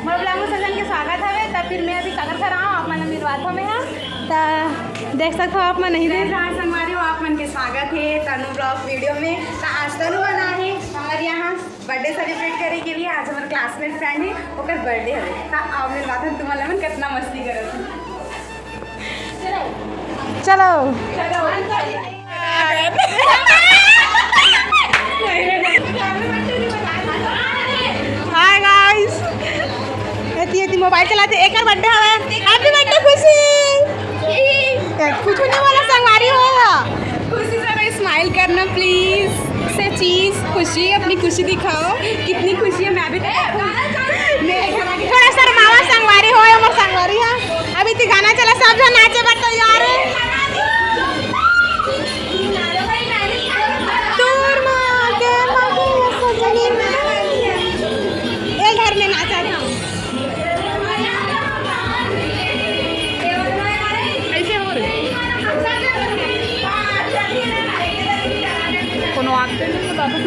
मोर blog में सजन के स्वागत है। तब फिर मैं अभी सागर घर आऊँ आप मन मिलवाता में है तो देख सकते हो आप मन नहीं देख जहाँ संगवारी हो आप मन के स्वागत है तनु ब्लॉग वीडियो में। तो आज तनु बना है हमारे यहाँ बर्थडे सेलिब्रेट करे के लिए। आज हमारे क्लासमेट फ्रेंड है ओकर बर्थडे है। तो आओ मेरे बात है तुम्हारा मन कितना मस्ती करत चलो हाय गाइस एती मोबाइल चलाते एक बर्थडे हवे। हैप्पी बर्थडे खुशी। कुछ नहीं वाला संगवारी होगा। खुशी से स्माइल करना प्लीज से चीज खुशी अपनी खुशी दिखाओ कितनी खुशी है। मैं भी थोड़ा शर्मावा संगवारी हो हमर संगवारी है। अभी ती गाना चला सब जन नाचे बर तैयार है। दूर मां के मगे सजनी ए घर में नाचा था। ऐसे हो रहे कोनो आते नहीं बाबा।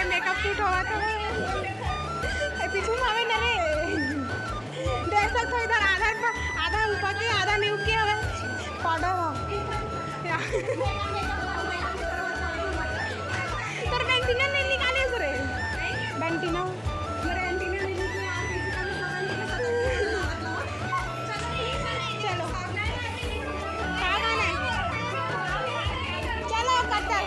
मेकअप शूट हुआ था पीछे में हमें नरे देख सकते हो। इधर आधा ऊपर के आधा नीचे के हवे पाउडर हो तर बेंटीना नहीं निकाले सरे बेंटीना मेरे एंटीना नहीं निकले चलो क्या गाना है चलो कटल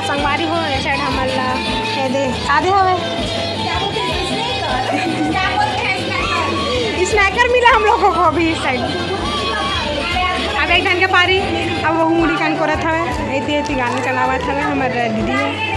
संगवारी हो साइड हमला हे दे आधे हवे स्नैकर मिला हम लोगों को भी इस साइड। अब एक जन के पारी अब वो मुड़ी कान करत हवे ऐती गाना चलावत हवे हमर दीदी है।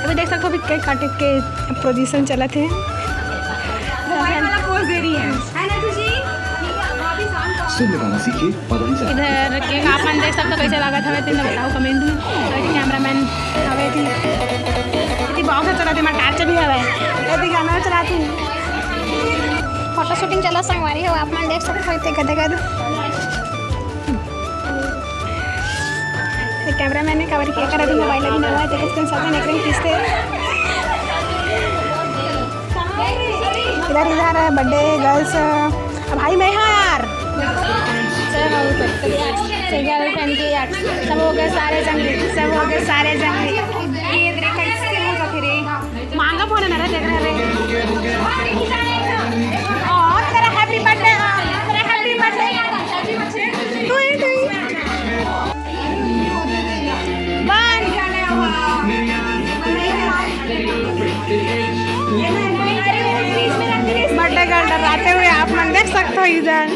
अभी देख सकते हो अभी केक काटे के पोजीशन चला थे मोबाइल वाला पोज दे रही है ना तुझी सुन लगाना सीखिए पढ़ाई से इधर केक आपन देख सकते हो कैसे लगा था तीन बताओ कमेंट में कैमरामैन हवे थी इतनी बॉक्स चलाती मैं टार्च भी हवे यदि गाना चलाती फोटो शूटिंग चला संगवारी हो आप मन देख सकते हो इतने गदे गद कैमरामैन ने कवर किया कर अभी मोबाइल अभी नवा है तो इसके साथ में नेकरिंग खींचते इधर इधर बर्थडे गर्ल्स भाई मैं यार गर्लफ्रेंड की यार सब हो गए सारे जंगली सब हो गए सारे जंगली ये देख कैसे हो जाते रे मांगा फोन है मेरा देख रहे और तेरा हैप्पी बर्थडे तेरा हैप्पी बर्थडे तू ही बर्थडे गर्ल डराते हुए आप मन देख सकते हो इधर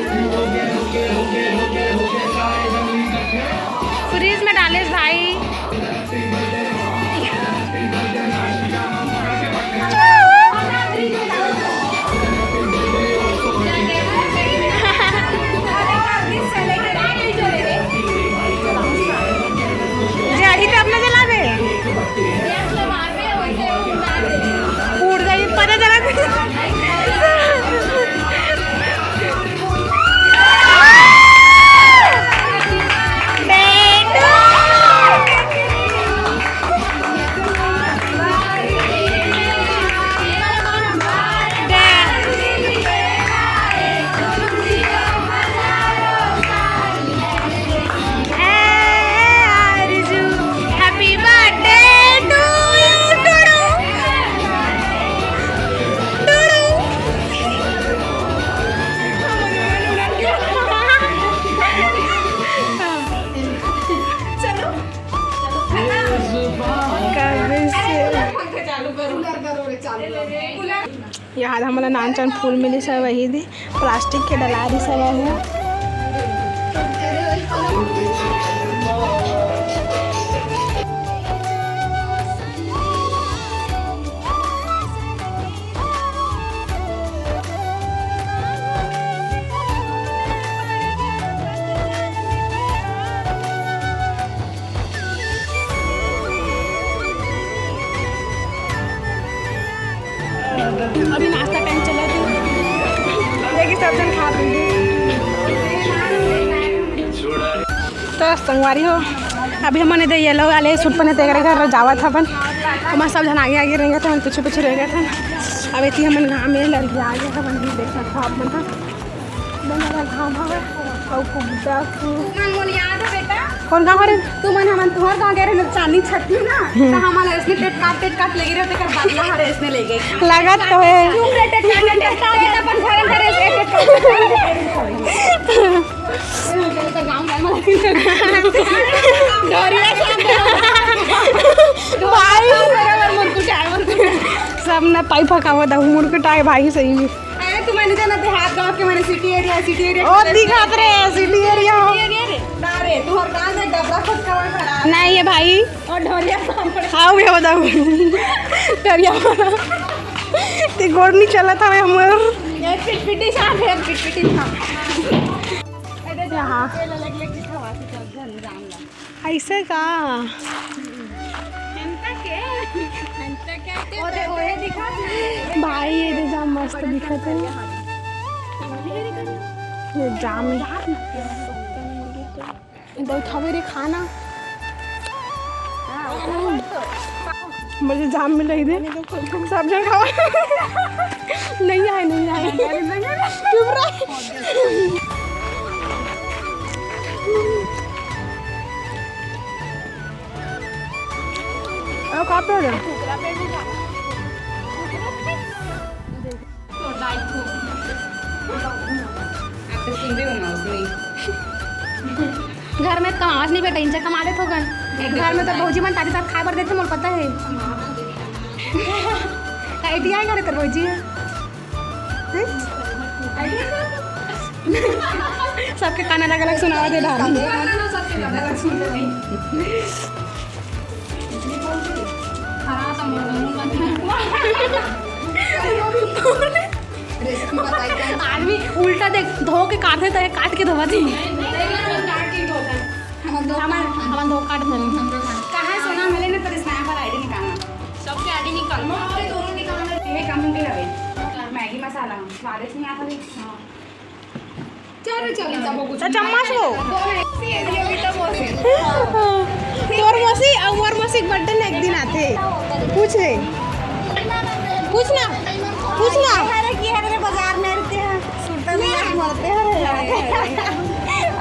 फ्रीज में डाले भाई यहाँ हमारा नानचन फूल मिली सब वही दी प्लास्टिक के डलारी सब है। अभी नाश्ता टाइम चला था देखिए सब जन खा पी तो संगवारी हो। अभी हमने दे येलो वाले सूट पहने तेरे घर जावा था अपन हमारे सब जन आगे आगे रहेंगे तो हम पीछे पीछे रह गए थे। अब इतनी हमने घाम में लड़की आ गया था अपन भी देख सकता आप मन बना घाम हवे और खूब याद है बेटा कौन गाँव रे तू मन हमन तुहर गाँव गए रहे चांदी छट्टी ना तो हमारा इसने पेट काट लगी रहते कर बदला हरे इसने ले गए लागत तो है टेट काट अपन घर घर सब ना पाई फकावा था मुर्कुट आए भाई सही में तू मैंने जाना थे हाथ गाँव के मैंने सिटी एरिया और दिखात रे सिटी एरिया रे तू हर गाँव में डबरा खुद कवर खड़ा नहीं है भाई और ढोलिया हाँ भैया बताओ डरिया ते गोड़ नहीं चला था हमार एक पिटपिटी शाम है पिटपिटी था यहाँ ऐसे का भाई ये जा मस्त दिखत है ये जाम दो खावे रे खाना मुझे जाम में रही दे सब जन खावा नहीं आए चुप रह कहाँ पे घर में कमास नहीं बेटा इनसे कमा लेते हो घर में तो भौजी मन ताजी साथ खाए पर देते मुझे पता है आइडिया करे तर भौजी है सबके कान अलग अलग सुनावा दे आदमी उल्टा देख धो के काटते तो काट के धोवा थी हमारे धो काट दे कहाँ सोना मिले ना तेरे स्नैपर आईडी निकालना सबके आईडी निकालना अरे दोनों निकालना ये काम के हवे मैगी मसाला स्वादिष्ट नहीं आता हां चलो चलो तब कुछ चम्मच हो ये भी तो बोले तोर मौसी और मौसी बर्थडे ने एक दिन आते पूछ रे पूछना अरे की है रे बाजार में रहते हैं सुनता नहीं मरते हैं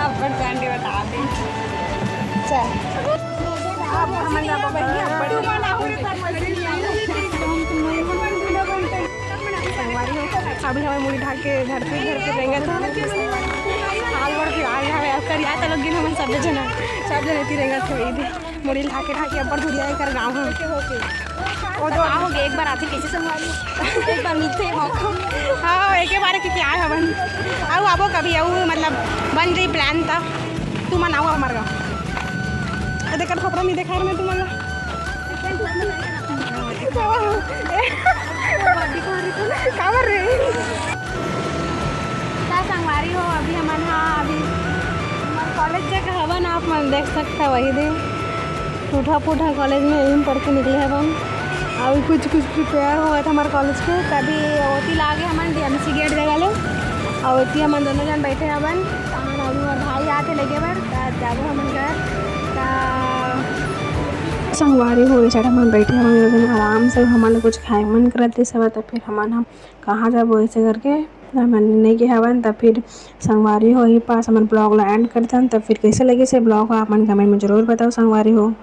अब पर जाने बता दे चल अब हम ना बहिनी अब तू मना हो रे तर अभी हमें मुड़ी ढाक के घर पे रहेंगे हाल बढ़ के आए हमें अब कर आता लग हम सब जन रहेंगे थोड़ी थी मुड़ी ढाके अब धुरिया कर गाँव वो तो आओगे एक बार आते कैसे संभाली एक बार मिलते हाँ एक बार क्योंकि आए हवन आओ आबो कभी आओ मतलब बन रही प्लान था तू मन आओ हमारे गाँव देख खपरा नहीं देखा मैं तुम्हारा कावर रे क्या संगवारी हो अभी हमारे हाँ अभी कॉलेज जगह हवन आप मन देख सकते वही दे टूटा फूटा कॉलेज में यहीं पढ़ के निकले हवन अभी कुछ प्रिपेयर हुआ था हमारे कॉलेज के तभी ओती लागे हमारे DMC गेट जगह ले और ओती हम दोनों जन बैठे हवन और हमारे भाई आते लगे बार जाबो हम घर संगवारी हो साइड हम बैठे हम आराम से हमारे कुछ खाए मन करते सब तो फिर हम कहाँ जाबो ऐसे करके मैंने नहीं के हवन तब फिर संगवारी हो ही पास हम ब्लॉग ला एंड करते हैं तब फिर कैसे लगे से ब्लॉग आप मन कमेंट में जरूर बताओ संगवारी हो।